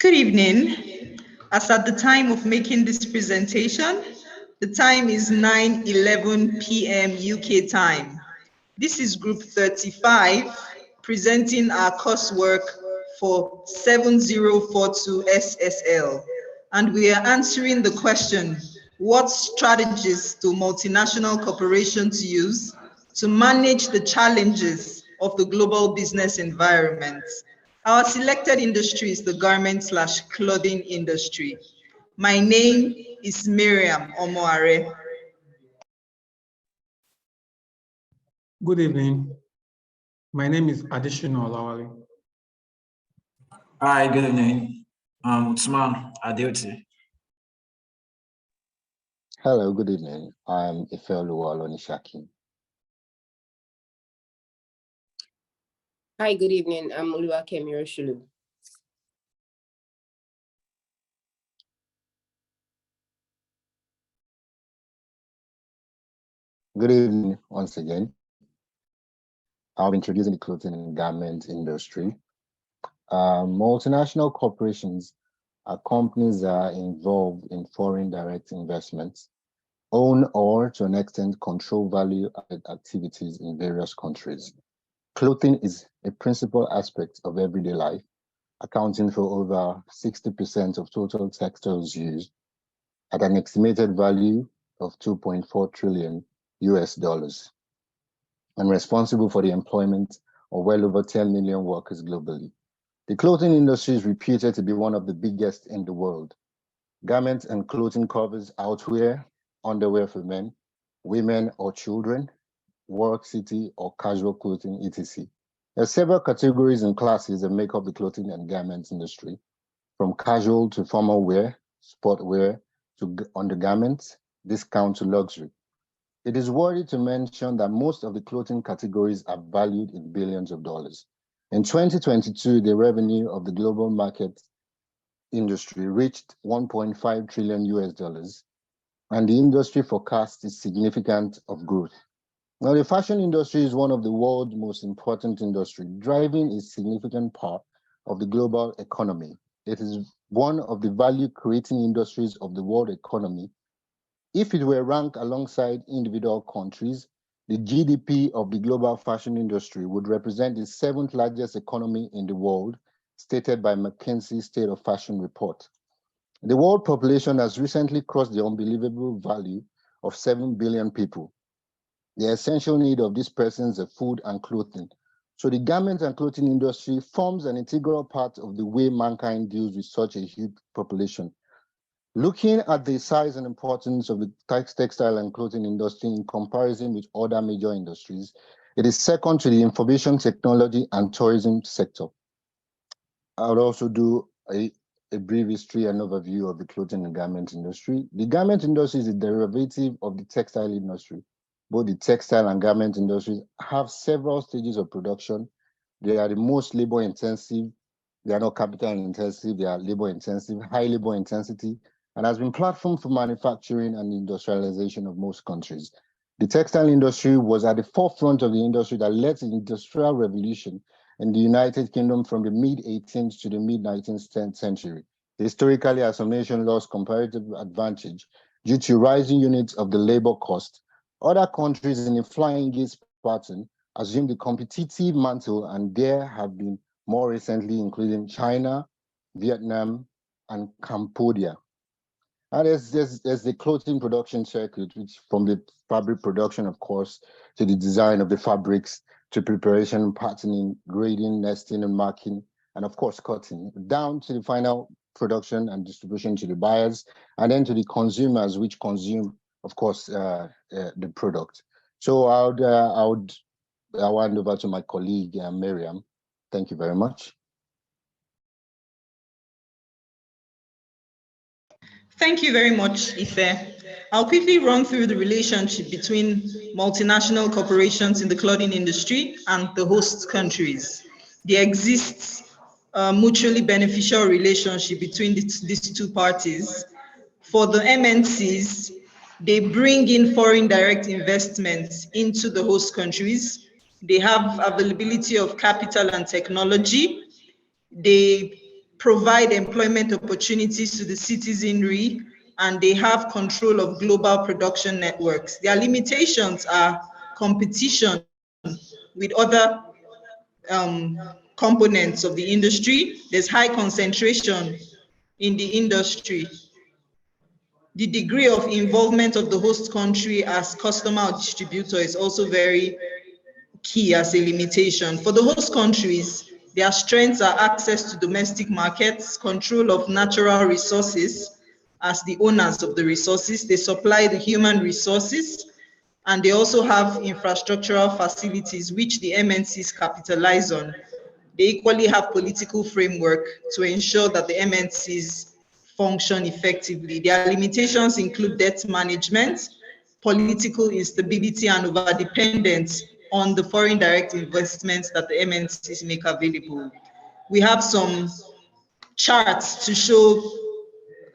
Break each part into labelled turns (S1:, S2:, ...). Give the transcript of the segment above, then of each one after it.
S1: Good evening. As at the time of making this presentation, the time is 9:11 p.m. UK time. This is Group 35 presenting our coursework for 7042 SSL. And we are answering the question, what strategies do multinational corporations use to manage the challenges of the global business environment? Our selected industry is the garment/clothing industry. My name is Miriam Omoare.
S2: Good evening. My name is Additional Olawale.
S3: Hi, good evening. Usman Adeoti.
S4: Hello, good evening. I'm Ifeoluwa Olonishaki.
S5: Hi, good evening. I'm Oluwakemi Oshulu.
S4: Good evening once again. I'll be introducing the clothing and garment industry. Multinational corporations are companies that are involved in foreign direct investments, own or to an extent control value-added activities in various countries. Clothing is a principal aspect of everyday life, accounting for over 60% of total textiles used at an estimated value of $2.4 trillion and responsible for the employment of well over 10 million workers globally. The clothing industry is reputed to be one of the biggest in the world. Garments and clothing covers outwear, underwear for men, women or children, work, city or casual clothing, etc. There are several categories and classes that make up the clothing and garments industry, from casual to formal wear, sport wear to undergarments, discount to luxury. It is worthy to mention that most of the clothing categories are valued in billions of dollars. In 2022, the revenue of the global market industry reached $1.5 trillion, and the industry forecast is significant of growth. Now, the fashion industry is one of the world's most important industries, driving a significant part of the global economy. It is one of the value-creating industries of the world economy. If it were ranked alongside individual countries, the GDP of the global fashion industry would represent the 7th largest economy in the world, stated by McKinsey's State of Fashion report. The world population has recently crossed the unbelievable value of 7 billion people. The essential need of these persons are food and clothing. So the garment and clothing industry forms an integral part of the way mankind deals with such a huge population. Looking at the size and importance of the textile and clothing industry in comparison with other major industries, it is second to the information technology and tourism sector. I would also do a brief history and overview of the clothing and garment industry. The garment industry is a derivative of the textile industry. Both the textile and garment industries have several stages of production. They are the most labor intensive. They are not capital intensive. They are labor intensive, high labor intensity, and has been platform for manufacturing and industrialization of most countries. The textile industry was at the forefront of the industry that led to the Industrial Revolution in the United Kingdom from the mid-18th to the mid-19th century. Historically, as some nations lost comparative advantage due to rising units of the labor cost, other countries in a flying gates pattern assumed the competitive mantle, and there have been more recently, including China, Vietnam, and Cambodia. And there's the clothing production circuit, which from the fabric production, of course, to the design of the fabrics, to preparation, patterning, grading, nesting, and marking, and of course, cutting, down to the final production and distribution to the buyers, and then to the consumers, which consume, of course, the product. So I'll hand over to my colleague, Miriam. Thank you very much.
S1: Thank you very much, Ife. I'll quickly run through the relationship between multinational corporations in the clothing industry and the host countries. There exists a mutually beneficial relationship between these two parties. For the MNCs, they bring in foreign direct investments into the host countries. They have availability of capital and technology. They provide employment opportunities to the citizenry, and they have control of global production networks. Their limitations are competition with other components of the industry. There's high concentration in the industry. The degree of involvement of the host country as customer or distributor is also very key as a limitation. For the host countries, their strengths are access to domestic markets, control of natural resources as the owners of the resources. They supply the human resources, and they also have infrastructural facilities which the MNCs capitalize on. They equally have political framework to ensure that the MNCs function effectively. Their limitations include debt management, political instability, and overdependence on the foreign direct investments that the MNCs make available. We have some charts to show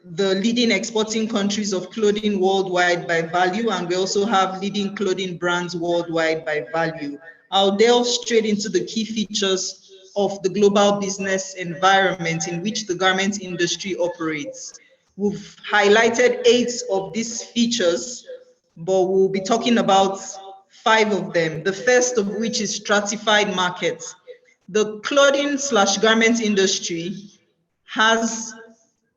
S1: the leading exporting countries of clothing worldwide by value, and we also have leading clothing brands worldwide by value. I'll delve straight into the key features of the global business environment in which the garment industry operates. We've highlighted 8 of these features, but we'll be talking about 5 of them. The first of which is stratified markets. The clothing/garment industry has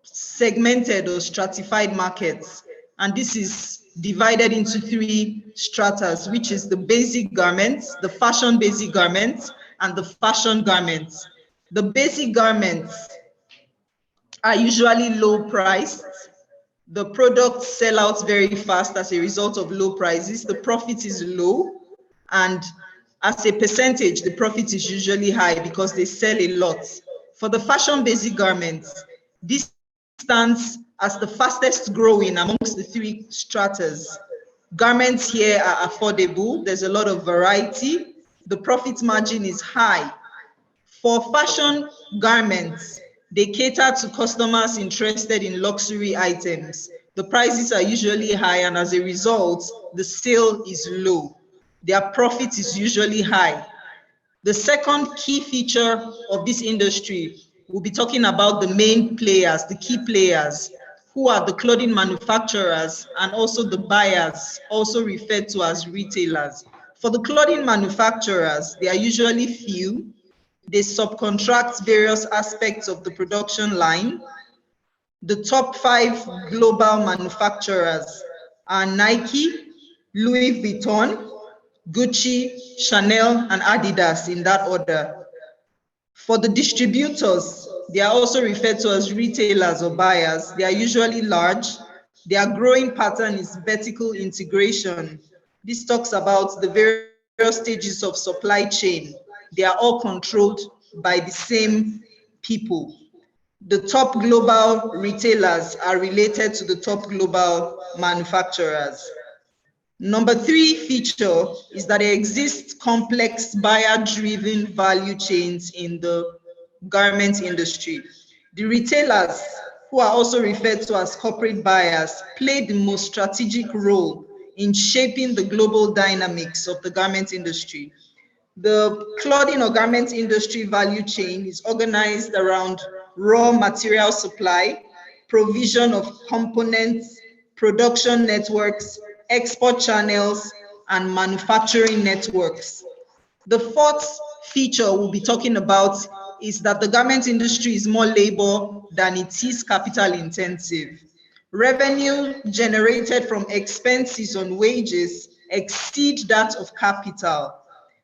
S1: segmented or stratified markets, and this is divided into 3 stratas, which is the basic garments, the fashion basic garments, and the fashion garments. The basic garments are usually low priced. The products sell out very fast as a result of low prices. The profit is low, and as a percentage, the profit is usually high because they sell a lot. For the fashion basic garments, this stands as the fastest growing amongst the 3 stratas. Garments here are affordable. There's a lot of variety. The profit margin is high. For fashion garments, they cater to customers interested in luxury items. The prices are usually high, and as a result, the sale is low. Their profit is usually high. The second key feature of this industry, we'll be talking about the main players, the key players, who are the clothing manufacturers and also the buyers, also referred to as retailers. For the clothing manufacturers, they are usually few. They subcontract various aspects of the production line. The top 5 global manufacturers are Nike, Louis Vuitton, Gucci, Chanel, and Adidas in that order. For the distributors, they are also referred to as retailers or buyers. They are usually large. Their growing pattern is vertical integration. This talks about the various stages of supply chain. They are all controlled by the same people. The top global retailers are related to the top global manufacturers. Number 3 feature is that there exist complex buyer-driven value chains in the garment industry. The retailers, who are also referred to as corporate buyers, play the most strategic role in shaping the global dynamics of the garment industry. The clothing or garment industry value chain is organized around raw material supply, provision of components, production networks, export channels, and manufacturing networks. The 4th feature we'll be talking about is that the garment industry is more labor than it is capital intensive. Revenue generated from expenses on wages exceed that of capital.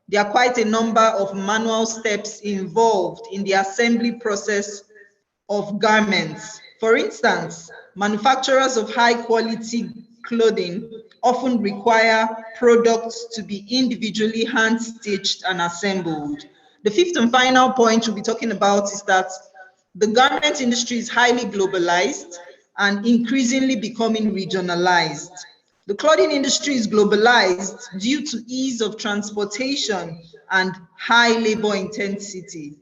S1: There are quite a number of manual steps involved in the assembly process of garments. For instance, manufacturers of high quality clothing often require products to be individually hand stitched and assembled. The 5th and final point we'll be talking about is that the garment industry is highly globalized and increasingly becoming regionalized. The clothing industry is globalized due to ease of transportation and high labor intensity.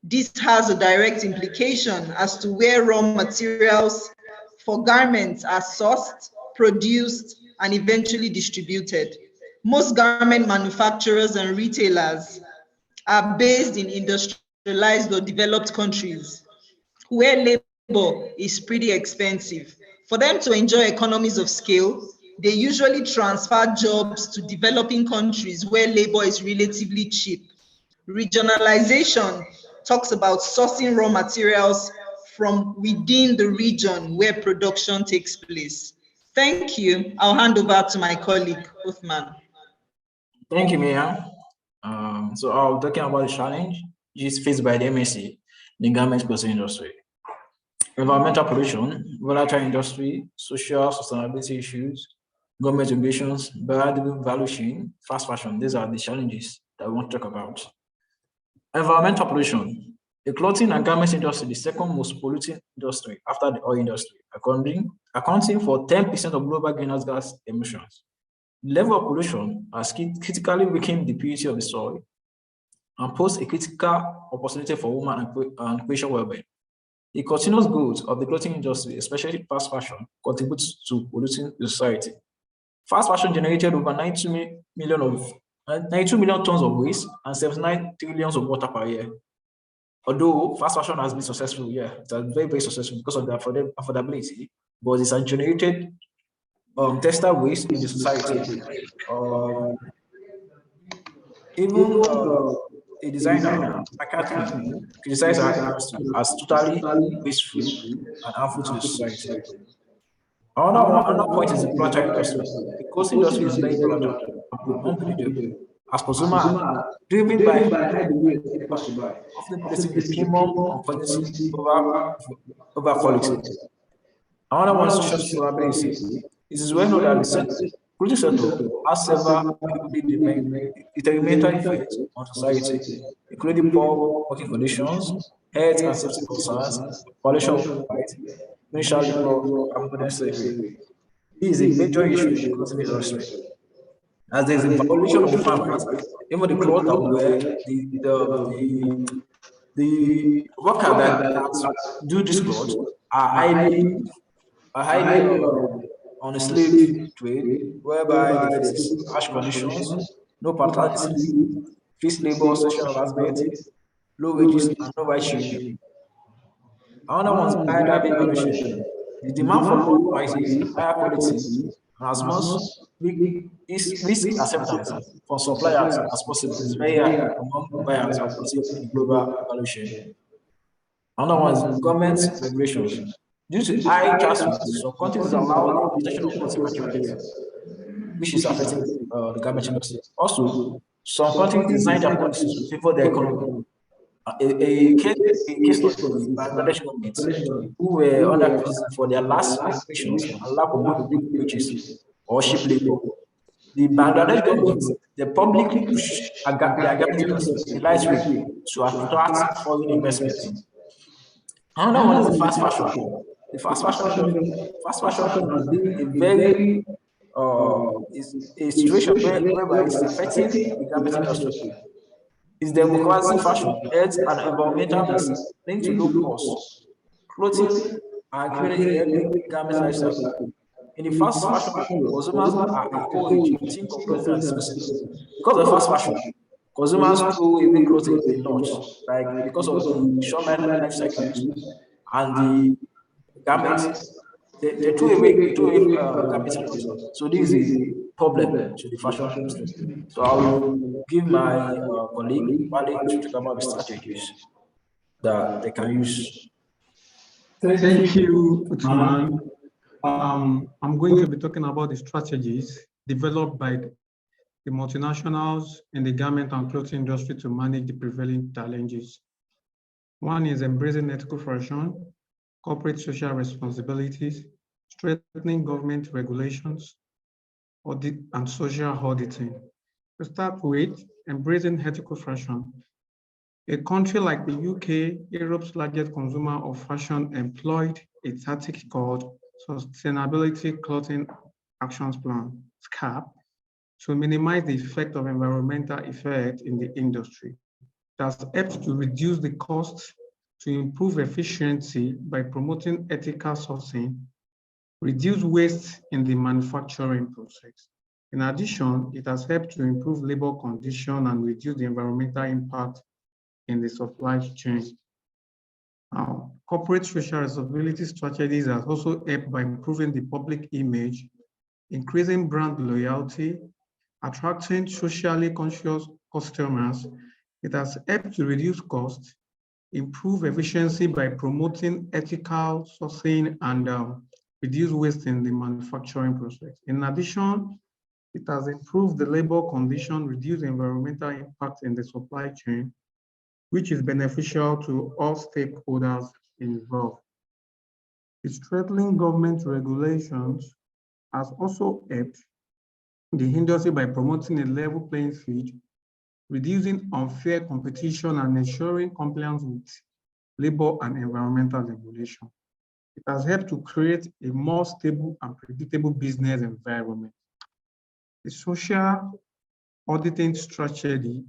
S1: This has a direct implication as to where raw materials for garments are sourced, produced, and eventually distributed. Most garment manufacturers and retailers are based in industrialized or developed countries, where labor is pretty expensive. For them to enjoy economies of scale, they usually transfer jobs to developing countries where labor is relatively cheap. Regionalization talks about sourcing raw materials from within the region where production takes place. Thank you. I'll hand over to my colleague, Uthman.
S3: Thank you, Mia. So I'll talking about the challenge which is faced by the MSC, the garment clothing industry. Environmental pollution, volatile industry, social sustainability issues, government regulations, biodiversity value chain, fast fashion. These are the challenges that we want to talk about. Environmental pollution. The clothing and garment industry, the second most polluting industry after the oil industry, accounting for 10% of global greenhouse gas emissions. The level of pollution has critically weakened the purity of the soil and pose a critical opportunity for women and creation well-being. The continuous growth of the clothing industry, especially fast fashion, contributes to polluting the society. Fast fashion generated over 92 million tons of waste and 79 trillions of water per year. Although fast fashion has been successful, yeah, it's very, very successful because of the affordability, but it's generated textile waste in the society. Um, Even a designer, McCartney, criticized our industry as totally wasteful and harmful to the society. Another point is the volatile industry. The clothing industry is very volatile and unpredictable, as consumers are driven by high degree of impulse buy, often placing a premium on quantity over quality. Another one is social sustainability. It is well known that the clothing sector has several detrimental effects on society, including poor working conditions, health and safety concerns, violation of human rights, racial labor, and modern slavery. This is a major issue in the clothing industry. As there is a violation of human rights, even the clothes that we wear, the worker that do this clothes are highly on a slave trade, whereby they face harsh conditions, no paternity leave, fixed labor, sexual harassment, low wages, and no right shielding. Another one is biodiversity evolution. The demand for lower prices, higher quality, and as much risk acceptance from suppliers as possible is very high among buyers of clothing in the global value chain. Another one is government regulations. Due to high tax rates, some countries allow the importation of clothing materials, which is affecting the garment industry. Also, some countries design their policies to favor their economy. A case study is the Bangladesh government, who were under criticism for their last regulations and lack of both living wages or cheap labor. The Bangladesh government, they publicly push their garment industry in a light way to attract foreign investment. Another one is the fast fashion. The fast fashion has been a very is a situation whereby it's affecting the garment industry. It's democratizing fashion, health, and environmental risk linked to low cost, clothing, and creating a healthy garment lifestyle. In the fast fashion world, consumers are encouraged to think of clothing as disposable. Because of fast fashion, consumers throw away clothing a lot, like because of the short life cycles and the garments. They throw away garments a lot. So this is a problem to the fashion industry. So I will give my colleague Wale to talk about the strategies that they can use.
S2: Thank you, Uthman. I'm going to be talking about the strategies developed by the multinationals in the garment and clothing industry to manage the prevailing challenges. One is embracing ethical fashion, corporate social responsibilities, strengthening government regulations, audit and social auditing. To start with, embracing ethical fashion. A country like the UK, Europe's largest consumer of fashion, employed a tactic called Sustainability Clothing Actions Plan, SCAP, to minimize the effect of environmental effect in the industry. It has helped to reduce the cost, to improve efficiency by promoting ethical sourcing, reduce waste in the manufacturing process. In addition, it has helped to improve labor conditions and reduce the environmental impact in the supply chain. Corporate social responsibility strategies has also helped by improving the public image, increasing brand loyalty, attracting socially conscious customers. It has helped to reduce costs, improve efficiency by promoting ethical sourcing and reduce waste in the manufacturing process. In addition, it has improved the labor condition, reduced environmental impact in the supply chain, which is beneficial to all stakeholders involved. Strengthening government regulations has also helped the industry by promoting a level playing field, reducing unfair competition and ensuring compliance with labor and environmental regulation. It has helped to create a more stable and predictable business environment. The social auditing strategy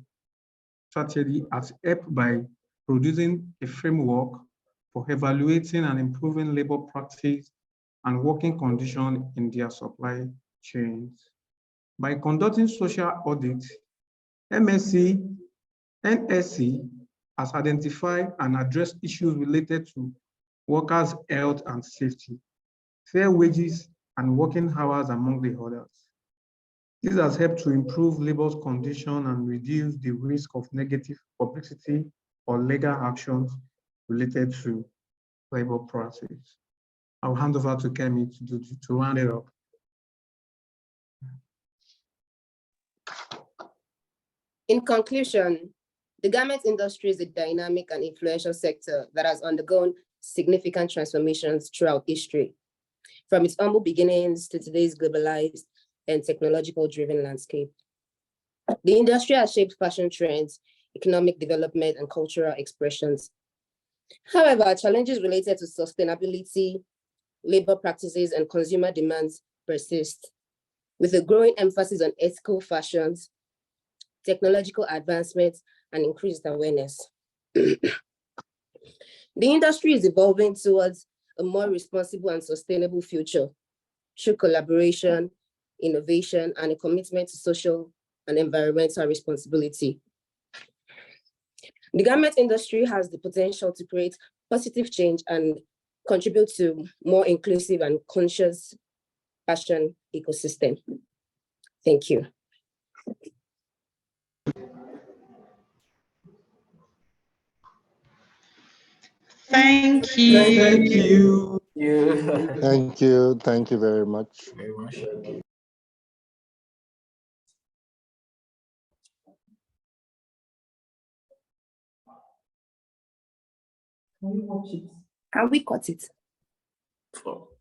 S2: has helped by producing a framework for evaluating and improving labor practice and working conditions in their supply chains. By conducting social audits, NSC has identified and addressed issues related to workers' health and safety, fair wages, and working hours, among the others. This has helped to improve labor's condition and reduce the risk of negative publicity or legal actions related to labor practice. I'll hand over to Kemi to round it up.
S5: In conclusion, the garment industry is a dynamic and influential sector that has undergone significant transformations throughout history, from its humble beginnings to today's globalized and technological-driven landscape. The industry has shaped fashion trends, economic development, and cultural expressions. However, challenges related to sustainability, labor practices, and consumer demands persist, with a growing emphasis on ethical fashions, technological advancements, and increased awareness. The industry is evolving towards a more responsible and sustainable future through collaboration, innovation, and a commitment to social and environmental responsibility. The garment industry has the potential to create positive change and contribute to more inclusive and conscious fashion ecosystem. Thank you.
S1: Thank you.
S2: Thank you.
S4: Thank you. Thank you very much.
S3: Very much.
S5: Can we cut it?
S3: For